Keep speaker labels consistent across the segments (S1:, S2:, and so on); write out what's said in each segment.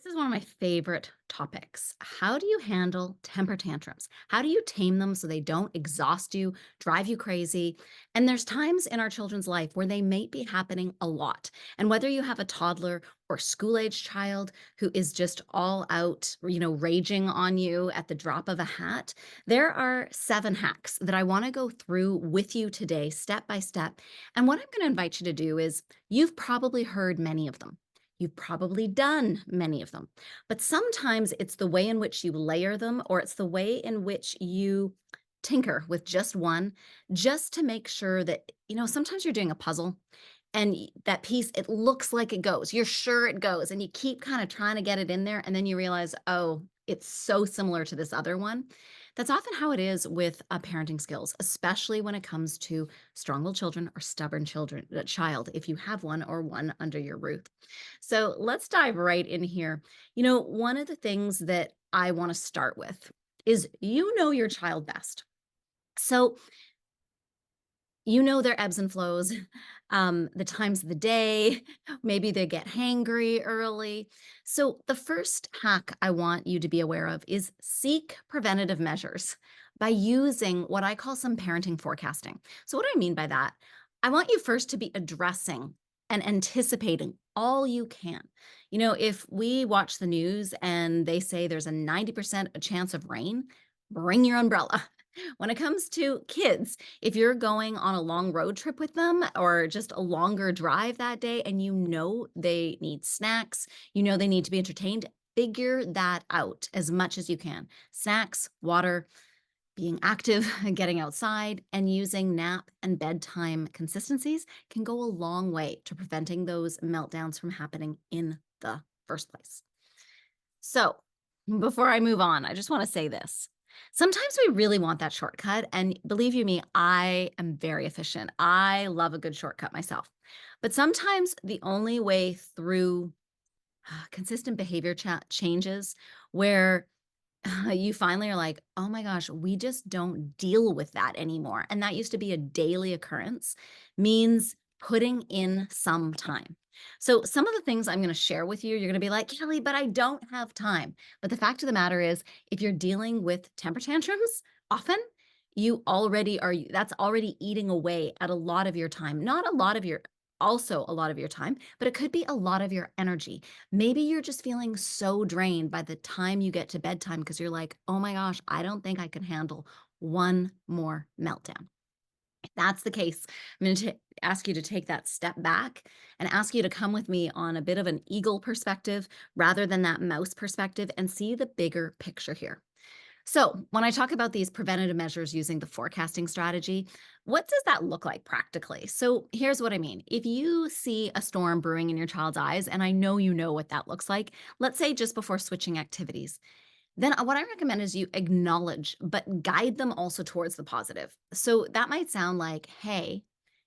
S1: This is one of my favorite topics. How do you handle temper tantrums? How do you tame them so they don't exhaust you, drive you crazy? And there's times in our children's life where they may be happening a lot. And whether you have a toddler or school-age child who is just all out, raging on you at the drop of a hat, there are 7 hacks that I want to go through with you today, step by step. And what I'm going to invite you to do is you've probably heard many of them. You've probably done many of them, but sometimes it's the way in which you layer them, or it's the way in which you tinker with just one, just to make sure that, sometimes you're doing a puzzle and that piece, it looks like it goes. You're sure it goes, and you keep kind of trying to get it in there. And then you realize, oh, it's so similar to this other one. That's often how it is with parenting skills, especially when it comes to strong willed children or stubborn children, child, if you have one or one under your roof. So let's dive right in here. One of the things that I want to start with is you know your child best. So you know their ebbs and flows, the times of the day, maybe they get hangry early. So the first hack I want you to be aware of is seek preventative measures by using what I call some parenting forecasting. So what do I mean by that? I want you first to be addressing and anticipating all you can. If we watch the news and they say there's a 90% a chance of rain, bring your umbrella. When it comes to kids, if you're going on a long road trip with them or just a longer drive that day and you know they need snacks, you know they need to be entertained, figure that out as much as you can. Snacks, water, being active, getting outside, and using nap and bedtime consistencies can go a long way to preventing those meltdowns from happening in the first place. So, before I move on, I just want to say this. Sometimes we really want that shortcut. And believe you me, I am very efficient. I love a good shortcut myself. But sometimes the only way through consistent behavior changes where you finally are like, oh my gosh, we just don't deal with that anymore. And that used to be a daily occurrence, means putting in some time. So, some of the things I'm going to share with you, you're going to be like, Kelly, but I don't have time. But the fact of the matter is, if you're dealing with temper tantrums, often you already are, that's already eating away at a lot of your time, not a lot of your, also a lot of your time, but it could be a lot of your energy. Maybe you're just feeling so drained by the time you get to bedtime because you're like, oh my gosh, I don't think I can handle one more meltdown. If that's the case, I'm going to ask you to take that step back and ask you to come with me on a bit of an eagle perspective rather than that mouse perspective and see the bigger picture here. So, when I talk about these preventative measures using the forecasting strategy, what does that look like practically? So, here's what I mean. If you see a storm brewing in your child's eyes, and I know you know what that looks like, let's say just before switching activities, then what I recommend is you acknowledge, but guide them also towards the positive. So, that might sound like, hey,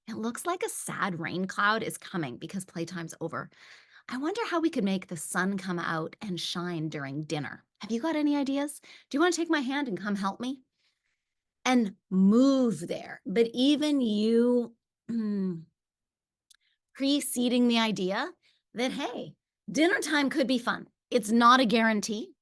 S1: it looks like a sad rain cloud is coming because playtime's over. I wonder how we could make the sun come out and shine during dinner. Have you got any ideas? Do you want to take my hand and come help me? And move there. But even you preceding the idea that, hey, dinner time could be fun. It's not a guarantee,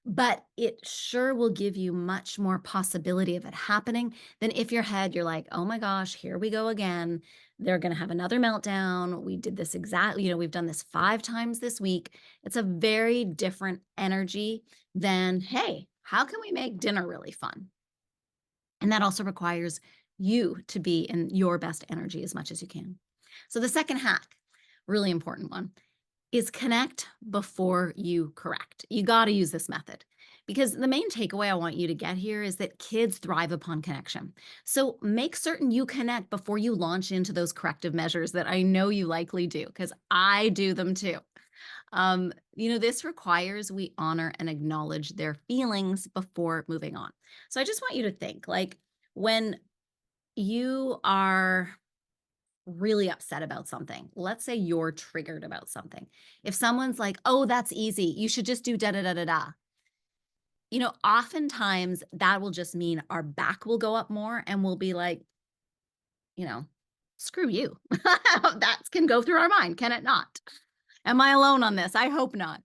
S1: but it sure will give you much more possibility of it happening than if your head, you're like, oh my gosh, here we go again. They're going to have another meltdown. We did this exactly, we've done this 5 times this week. It's a very different energy than, hey, how can we make dinner really fun? And that also requires you to be in your best energy as much as you can. So the second hack, really important one, is connect before you correct. You got to use this method because the main takeaway I want you to get here is that kids thrive upon connection. So make certain you connect before you launch into those corrective measures that I know you likely do because I do them too. This requires we honor and acknowledge their feelings before moving on. So I just want you to think like when you are really upset about something. Let's say you're triggered about something. If someone's like, "Oh, that's easy. You should just do da da da da da." Oftentimes that will just mean our back will go up more and we'll be like, you know, screw you. That can go through our mind, can it not? Am I alone on this? I hope not.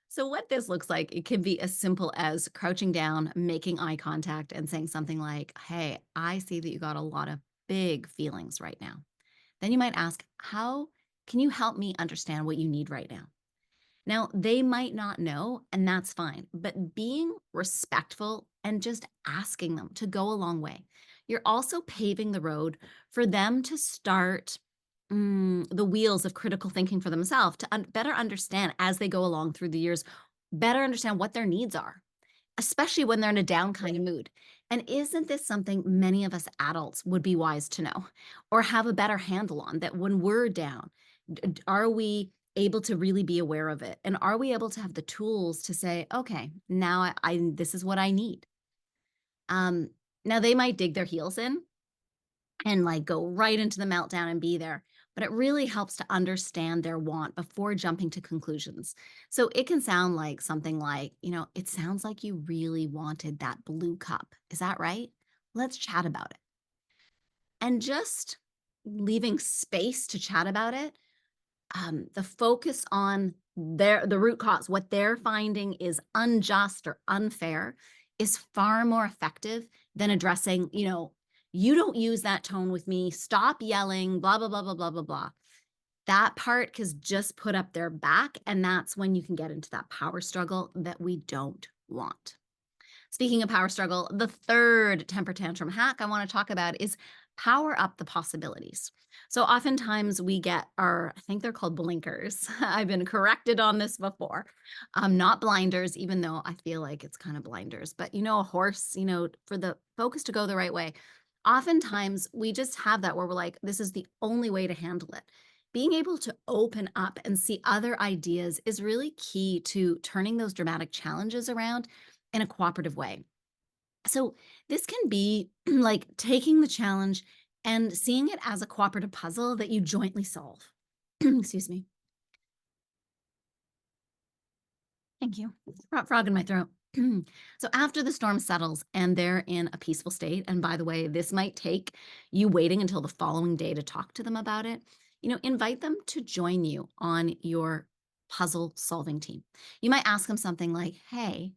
S1: So, what this looks like, it can be as simple as crouching down, making eye contact, and saying something like, "Hey, I see that you got a lot of big feelings right now." Then you might ask, "How can you help me understand what you need right now?" Now, they might not know, and that's fine, but being respectful and just asking them to go a long way. You're also paving the road for them to start the wheels of critical thinking for themselves to better understand as they go along through the years, better understand what their needs are, especially when they're in a down kind of mood. And isn't this something many of us adults would be wise to know or have a better handle on that when we're down, are we able to really be aware of it? And are we able to have the tools to say, okay, now this is what I need. Um, Now they might dig their heels in and like go right into the meltdown and be there. But it really helps to understand their want before jumping to conclusions. So it can sound like something like, it sounds like you really wanted that blue cup. Is that right? Let's chat about it. And just leaving space to chat about it, the focus on the root cause, what they're finding is unjust or unfair, is far more effective than addressing, you don't use that tone with me. Stop yelling, blah, blah, blah, blah, blah, blah, blah. That part is just put up their back. And that's when you can get into that power struggle that we don't want. Speaking of power struggle, the third temper tantrum hack I want to talk about is power up the possibilities. So oftentimes we get I think they're called blinkers. I've been corrected on this before. Not blinders, even though I feel like it's kind of blinders. But a horse, for the focus to go the right way. Oftentimes we just have that where we're like, this is the only way to handle it. Being able to open up and see other ideas is really key to turning those dramatic challenges around in a cooperative way. So this can be like taking the challenge and seeing it as a cooperative puzzle that you jointly solve. Excuse me. Thank you. Frog in my throat. So after the storm settles and they're in a peaceful state, and by the way, this might take you waiting until the following day to talk to them about it. Invite them to join you on your puzzle solving team. You might ask them something like, "Hey,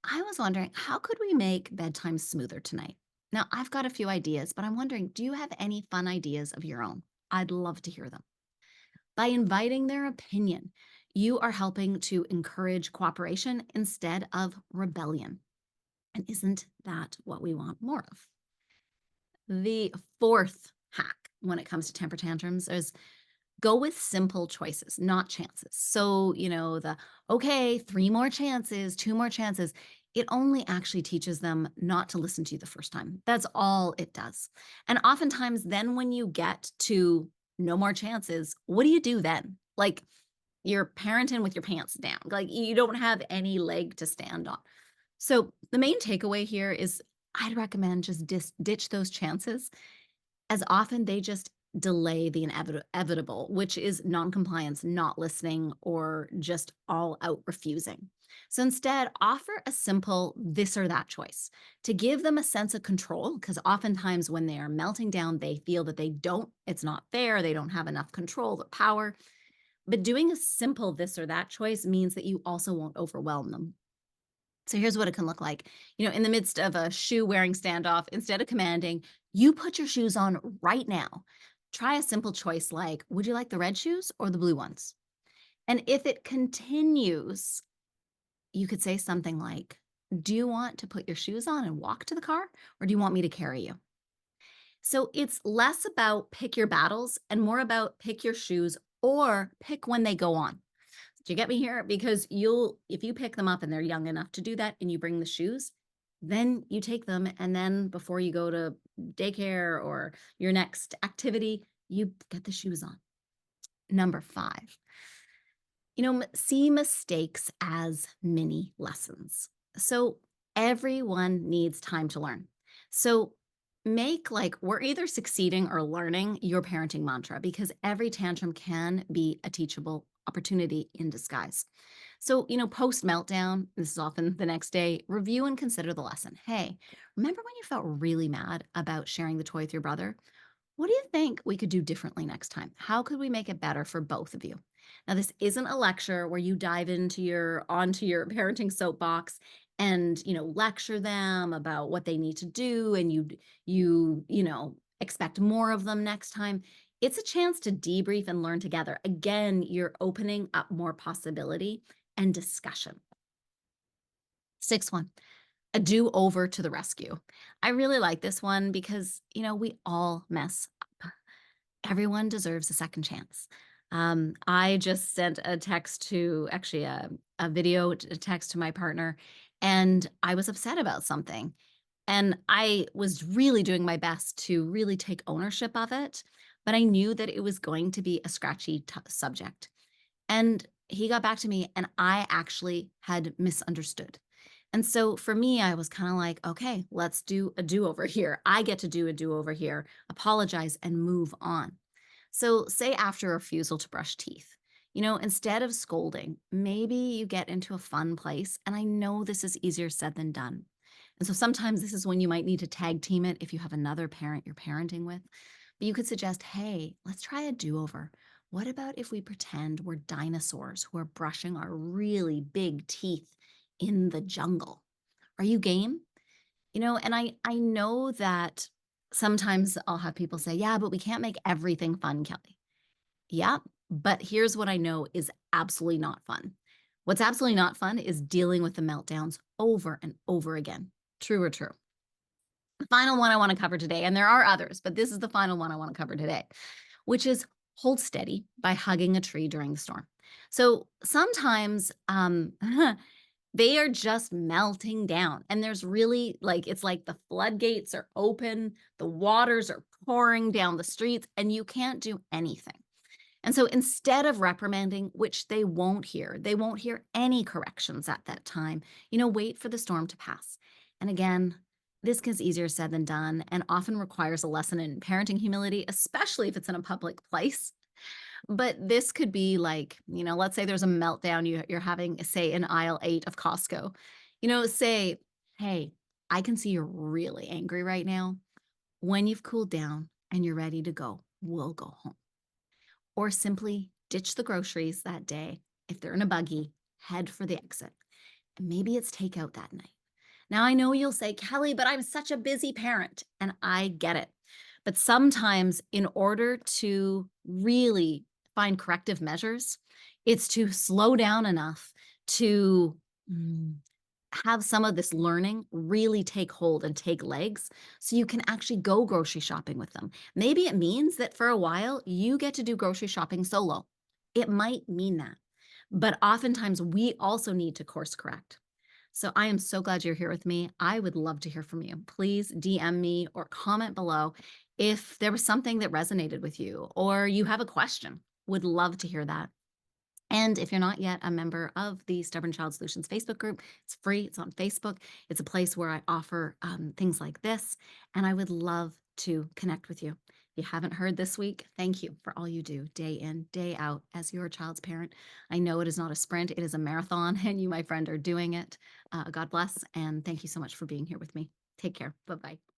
S1: I was wondering, how could we make bedtime smoother tonight? Now, I've got a few ideas, but I'm wondering, do you have any fun ideas of your own? I'd love to hear them." By inviting their opinion, you are helping to encourage cooperation instead of rebellion. And isn't that what we want more of? The fourth hack when it comes to temper tantrums is go with simple choices, not chances. So, okay, three more chances, two more chances. It only actually teaches them not to listen to you the first time. That's all it does. And oftentimes, then when you get to no more chances, what do you do then? Like you're parenting with your pants down, like you don't have any leg to stand on. So, the main takeaway here is I'd recommend just ditch those chances as often they just delay the inevitable, which is noncompliance, not listening, or just all out refusing. So instead, offer a simple this or that choice to give them a sense of control. Because oftentimes, when they are melting down, they feel that it's not fair, they don't have enough control or power. But doing a simple this or that choice means that you also won't overwhelm them. So here's what it can look like. In the midst of a shoe wearing standoff, instead of commanding, you put your shoes on right now. Try a simple choice like, would you like the red shoes or the blue ones? And if it continues, you could say something like, do you want to put your shoes on and walk to the car, or do you want me to carry you? So it's less about pick your battles and more about pick your shoes or pick when they go on. Do you get me here? Because if you pick them up and they're young enough to do that and you bring the shoes, then you take them. And then before you go to daycare or your next activity, you get the shoes on. Number five, see mistakes as mini lessons. So everyone needs time to learn. So make like we're either succeeding or learning your parenting mantra because every tantrum can be a teachable opportunity in disguise. So, post meltdown, this is often the next day, review and consider the lesson. Hey, remember when you felt really mad about sharing the toy with your brother? What do you think we could do differently next time? How could we make it better for both of you? Now, this isn't a lecture where you dive onto your parenting soapbox and, lecture them about what they need to do and expect more of them next time. It's a chance to debrief and learn together. Again, you're opening up more possibility and discussion. Sixth one, a do over to the rescue. I really like this one because, we all mess up. Everyone deserves a second chance. I just sent a text to actually a video text to my partner, and I was upset about something. And I was really doing my best to really take ownership of it, but I knew that it was going to be a scratchy subject. And he got back to me, and I actually had misunderstood. And so for me, I was kind of like, okay, let's do a do over here. I get to do a do over here, apologize, and move on. So, say after a refusal to brush teeth, instead of scolding, maybe you get into a fun place. And I know this is easier said than done. And so sometimes this is when you might need to tag team it if you have another parent you're parenting with. But you could suggest, hey, let's try a do over. What about if we pretend we're dinosaurs who are brushing our really big teeth in the jungle? Are you game? And I know that sometimes I'll have people say, "Yeah, but we can't make everything fun, Kelly." Yeah, but here's what I know is absolutely not fun. What's absolutely not fun is dealing with the meltdowns over and over again. True or true? The final one I want to cover today, and there are others, but this is the final one I want to cover today, which is hold steady by hugging a tree during the storm. So sometimes they are just melting down. And there's really it's like the floodgates are open, the waters are pouring down the streets, and you can't do anything. And so instead of reprimanding, which they won't hear any corrections at that time, wait for the storm to pass. And again, this gets easier said than done and often requires a lesson in parenting humility, especially if it's in a public place. But this could be like, let's say there's a meltdown you're having, say, in aisle 8 of Costco. Say, "Hey, I can see you're really angry right now. When you've cooled down and you're ready to go, we'll go home." Or simply ditch the groceries that day. If they're in a buggy, head for the exit. And maybe it's takeout that night. Now, I know you'll say, "Kelly, but I'm such a busy parent." And I get it. But sometimes, in order to really find corrective measures, it's to slow down enough to mm, have some of this learning really take hold and take legs so you can actually go grocery shopping with them. Maybe it means that for a while you get to do grocery shopping solo. It might mean that. But oftentimes we also need to course correct. So I am so glad you're here with me. I would love to hear from you. Please DM me or comment below if there was something that resonated with you or you have a question. Would love to hear that. And if you're not yet a member of the Stubborn Child Solutions Facebook group, it's free. It's on Facebook. It's a place where I offer things like this. And I would love to connect with you. If you haven't heard this week, thank you for all you do day in, day out as your child's parent. I know it is not a sprint, it is a marathon, and you, my friend, are doing it. God bless. And thank you so much for being here with me. Take care. Bye bye.